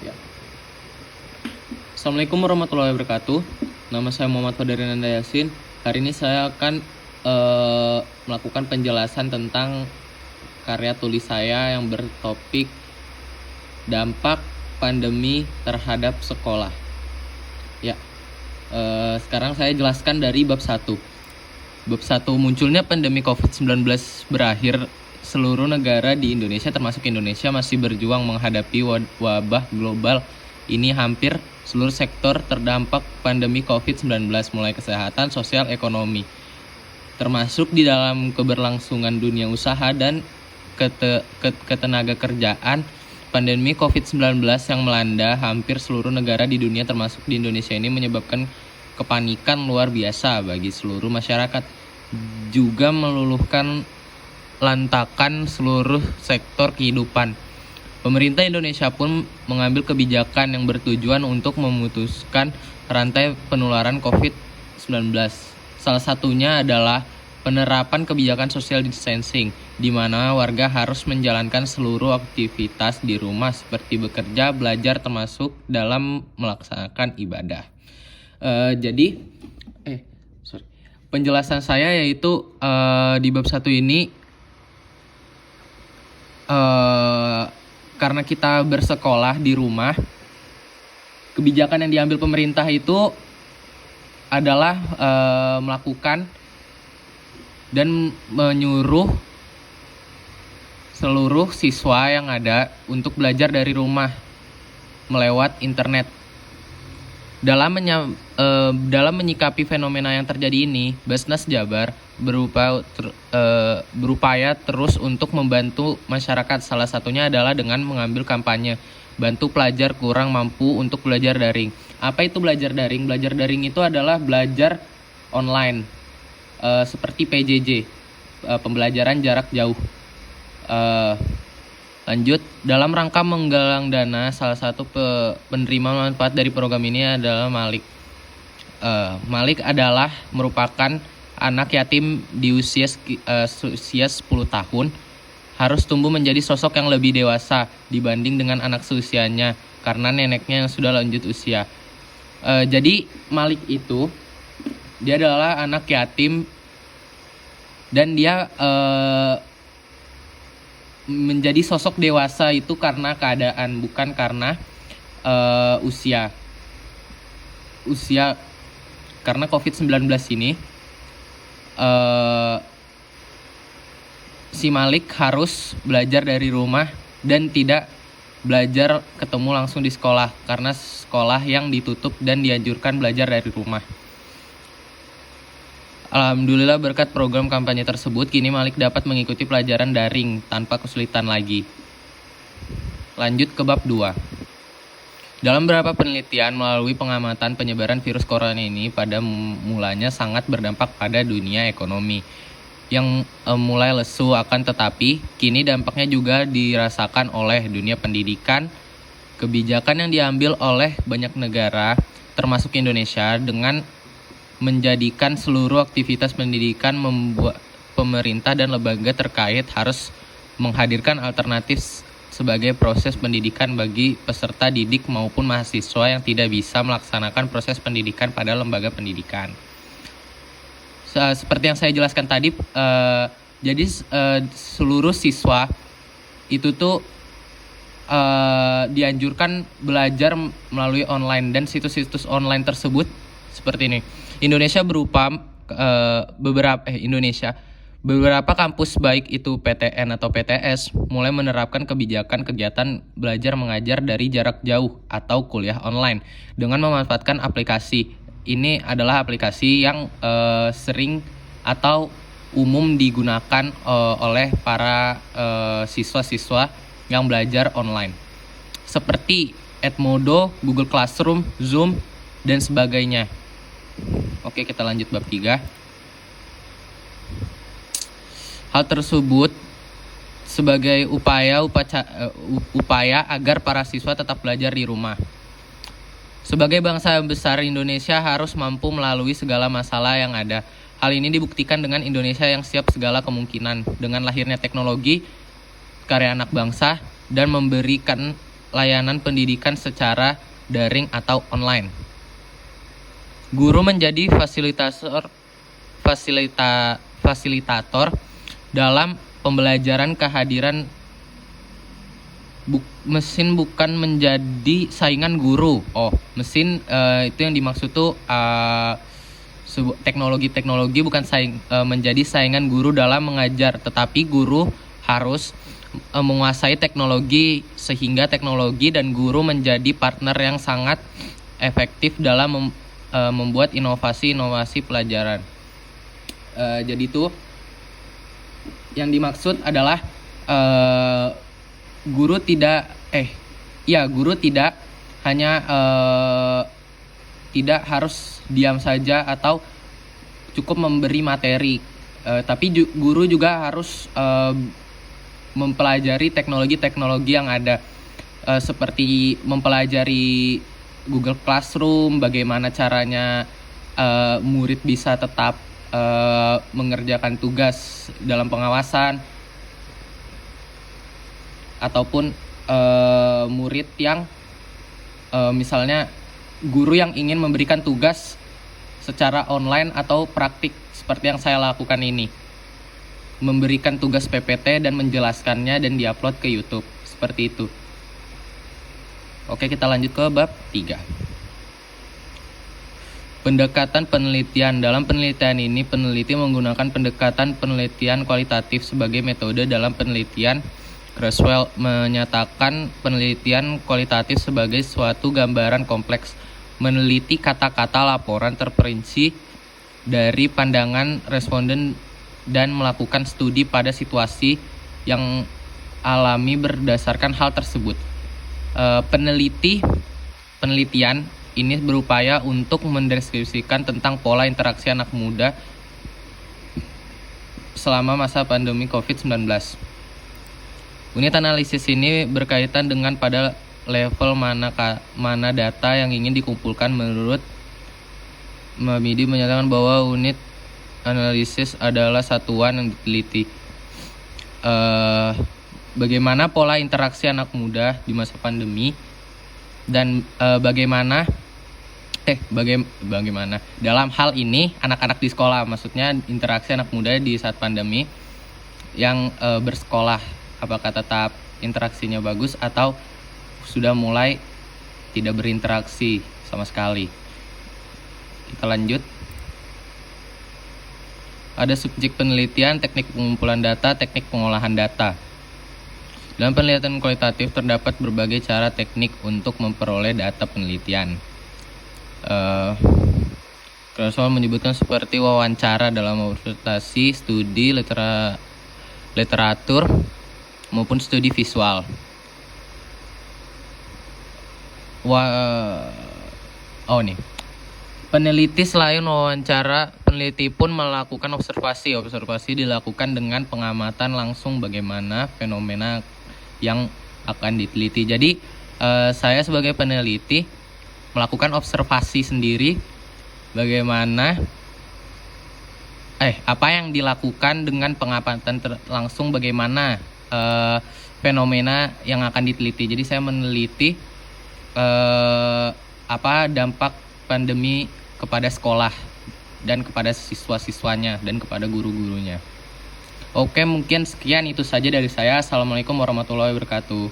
Ya. Assalamualaikum warahmatullahi wabarakatuh. Nama saya Muhammad Fadarian Yasin. Hari ini saya akan melakukan penjelasan tentang karya tulis saya yang bertopik dampak pandemi terhadap sekolah. Ya, sekarang saya jelaskan dari bab 1. Bab 1, munculnya pandemi COVID-19 berakhir. Seluruh negara di Indonesia termasuk Indonesia masih berjuang menghadapi wabah global ini. Hampir seluruh sektor terdampak pandemi COVID-19, mulai kesehatan, sosial, ekonomi, termasuk di dalam keberlangsungan dunia usaha dan ketenaga kerjaan. Pandemi COVID-19 yang melanda hampir seluruh negara di dunia termasuk di Indonesia ini menyebabkan kepanikan luar biasa bagi seluruh masyarakat, juga meluluhkan lantakan seluruh sektor kehidupan. Pemerintah Indonesia pun mengambil kebijakan yang bertujuan untuk memutuskan rantai penularan COVID-19. Salah satunya adalah penerapan kebijakan social distancing, di mana warga harus menjalankan seluruh aktivitas di rumah seperti bekerja, belajar, termasuk dalam melaksanakan ibadah. Penjelasan saya yaitu di bab 1 ini karena kita bersekolah di rumah, kebijakan yang diambil pemerintah itu adalah melakukan dan menyuruh seluruh siswa yang ada untuk belajar dari rumah melewat internet. Dalam menyikapi fenomena yang terjadi ini, Basnas Jabar berupaya terus untuk membantu masyarakat. Salah satunya adalah dengan mengambil kampanye bantu pelajar kurang mampu untuk belajar daring. Apa itu belajar daring? Belajar daring itu adalah belajar online, seperti PJJ, pembelajaran jarak jauh. Lanjut, dalam rangka menggalang dana, salah satu penerima manfaat dari program ini adalah Malik. Malik adalah merupakan anak yatim di usia 10 tahun, harus tumbuh menjadi sosok yang lebih dewasa dibanding dengan anak seusianya karena neneknya yang sudah lanjut usia. Jadi Malik itu, dia adalah anak yatim dan dia menjadi sosok dewasa itu karena keadaan, bukan karena usia. Karena COVID-19 ini, si Malik harus belajar dari rumah dan tidak belajar ketemu langsung di sekolah karena sekolah yang ditutup dan dianjurkan belajar dari rumah. Alhamdulillah berkat program kampanye tersebut, kini Malik dapat mengikuti pelajaran daring tanpa kesulitan lagi. Lanjut ke bab 2. Dalam beberapa penelitian melalui pengamatan penyebaran virus corona ini pada mulanya sangat berdampak pada dunia ekonomi yang mulai lesu, akan tetapi kini dampaknya juga dirasakan oleh dunia pendidikan. Kebijakan yang diambil oleh banyak negara termasuk Indonesia dengan menjadikan seluruh aktivitas pendidikan, membuat pemerintah dan lembaga terkait harus menghadirkan alternatif sebagai proses pendidikan bagi peserta didik maupun mahasiswa yang tidak bisa melaksanakan proses pendidikan pada lembaga pendidikan. Seperti yang saya jelaskan tadi, jadi seluruh siswa itu tuh dianjurkan belajar melalui online, dan situs-situs online tersebut seperti ini. Beberapa kampus baik itu PTN atau PTS mulai menerapkan kebijakan kegiatan belajar mengajar dari jarak jauh atau kuliah online dengan memanfaatkan aplikasi. Ini adalah aplikasi yang sering atau umum digunakan oleh para siswa-siswa yang belajar online, seperti Edmodo, Google Classroom, Zoom, dan sebagainya. Oke, kita lanjut bab 3. Hal tersebut sebagai upaya agar para siswa tetap belajar di rumah. Sebagai bangsa besar, Indonesia harus mampu melalui segala masalah yang ada. Hal ini dibuktikan dengan Indonesia yang siap segala kemungkinan. Dengan lahirnya teknologi, karya anak bangsa, dan memberikan layanan pendidikan secara daring atau online. Guru menjadi fasilitator dalam pembelajaran. Kehadiran mesin bukan menjadi saingan guru. Mesin itu yang dimaksud tuh teknologi bukan menjadi saingan guru dalam mengajar, tetapi guru harus menguasai teknologi sehingga teknologi dan guru menjadi partner yang sangat efektif dalam membuat inovasi pelajaran. Jadi itu yang dimaksud adalah guru tidak hanya tidak harus diam saja atau cukup memberi materi, tapi guru juga harus mempelajari teknologi yang ada, seperti mempelajari Google Classroom, bagaimana caranya murid bisa tetap mengerjakan tugas dalam pengawasan, ataupun murid yang misalnya guru yang ingin memberikan tugas secara online atau praktik seperti yang saya lakukan ini, memberikan tugas PPT dan menjelaskannya dan diupload ke YouTube, seperti itu. Oke, kita lanjut ke bab 3. Pendekatan penelitian. Dalam penelitian ini, peneliti menggunakan pendekatan penelitian kualitatif sebagai metode dalam penelitian. Creswell menyatakan penelitian kualitatif sebagai suatu gambaran kompleks, meneliti kata-kata laporan terperinci dari pandangan responden dan melakukan studi pada situasi yang alami berdasarkan hal tersebut. Penelitian ini berupaya untuk mendeskripsikan tentang pola interaksi anak muda selama masa pandemi COVID-19. Unit analisis ini berkaitan dengan pada level mana data yang ingin dikumpulkan. Menurut Mamidi menyatakan bahwa unit analisis adalah satuan yang diteliti. Bagaimana pola interaksi anak muda di masa pandemi dan bagaimana dalam hal ini anak-anak di sekolah, maksudnya interaksi anak muda di saat pandemi yang bersekolah, apakah tetap interaksinya bagus atau sudah mulai tidak berinteraksi sama sekali. Kita lanjut. Ada subjek penelitian, teknik pengumpulan data, teknik pengolahan data. Dalam penelitian kualitatif terdapat berbagai cara teknik untuk memperoleh data penelitian. Creswell menyebutkan seperti wawancara dalam observasi, studi literatur maupun studi visual. Peneliti selain wawancara, peneliti pun melakukan observasi. Observasi dilakukan dengan pengamatan langsung bagaimana fenomena yang akan diteliti. Jadi saya sebagai peneliti melakukan observasi sendiri bagaimana apa yang dilakukan dengan pengamatan langsung bagaimana fenomena yang akan diteliti. Jadi saya meneliti apa dampak pandemi kepada sekolah dan kepada siswa-siswanya dan kepada guru-gurunya. Oke, mungkin sekian itu saja dari saya. Assalamualaikum warahmatullahi wabarakatuh.